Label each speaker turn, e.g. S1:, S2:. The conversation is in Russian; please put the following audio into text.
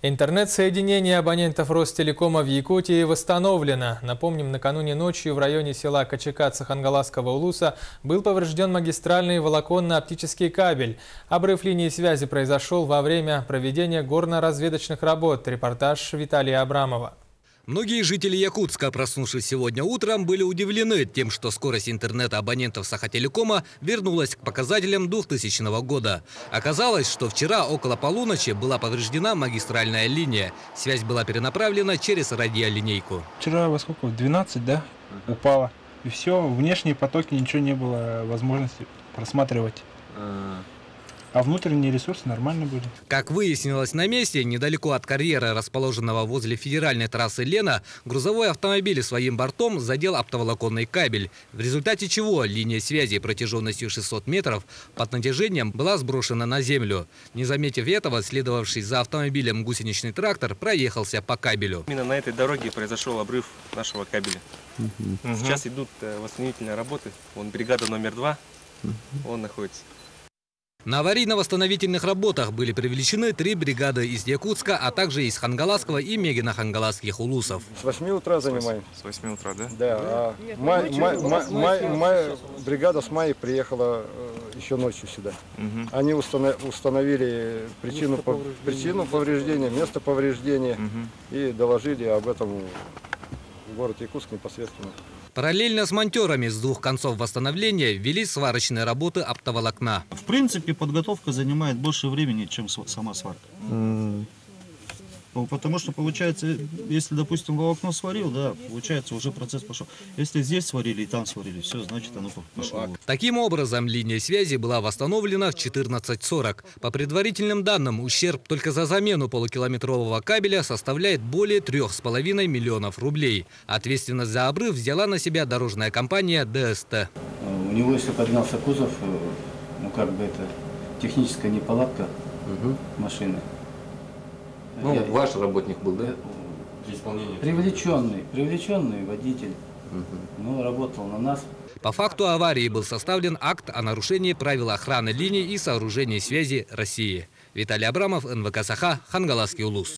S1: Интернет-соединение абонентов Ростелекома в Якутии восстановлено. Напомним, накануне ночью в районе села Качекат Сахангаласского улуса был поврежден магистральный волоконно-оптический кабель. Обрыв линии связи произошел во время проведения горно-разведочных работ. Репортаж Виталия Абрамова.
S2: Многие жители Якутска, проснувшись сегодня утром, были удивлены тем, что скорость интернета абонентов Сахателекома вернулась к показателям 2000 года. Оказалось, что вчера около полуночи была повреждена магистральная линия. Связь была перенаправлена через радиолинейку.
S3: Вчера во сколько? В 12, да? Упала. И все, внешние потоки, ничего не было возможности просматривать. А внутренние ресурсы нормально были.
S2: Как выяснилось на месте, недалеко от карьера, расположенного возле федеральной трассы Лена, грузовой автомобиль своим бортом задел оптоволоконный кабель, в результате чего линия связи протяженностью 600 метров под натяжением была сброшена на землю. Не заметив этого, следовавший за автомобилем гусеничный трактор проехался по кабелю.
S4: Именно на этой дороге произошел обрыв нашего кабеля. Сейчас идут восстановительные работы. Вон бригада номер 2, он находится.
S2: На аварийно-восстановительных работах были привлечены 3 бригады из Якутска, а также из Хангаласского и Мегино-Хангаласских улусов.
S5: С 8 утра занимаем.
S4: С 8 утра, да?
S5: Да. Бригада с мая приехала еще ночью сюда. Они установили причину повреждения, место повреждения и доложили об этом в город Якутск непосредственно.
S2: Параллельно с монтерами с 2 концов восстановления вели сварочные работы оптоволокна.
S6: В принципе, подготовка занимает больше времени, чем сама сварка. Потому что получается, если, допустим, волокно сварил, да, получается, уже процесс пошел. Если здесь сварили и там сварили, все, значит, оно пошло.
S2: Таким образом, линия связи была восстановлена в 14:40. По предварительным данным, ущерб только за замену полукилометрового кабеля составляет более 3,5 миллионов рублей. Ответственность за обрыв взяла на себя дорожная компания ДСТ.
S7: У него, если поднялся кузов, ну как бы это техническая неполадка машины.
S8: Ну, ваш работник был, да?
S7: Привлеченный водитель, но работал на нас.
S2: По факту аварии был составлен акт о нарушении правил охраны линий и сооружений связи России. Виталий Абрамов, НВК Саха, Хангаласский улус.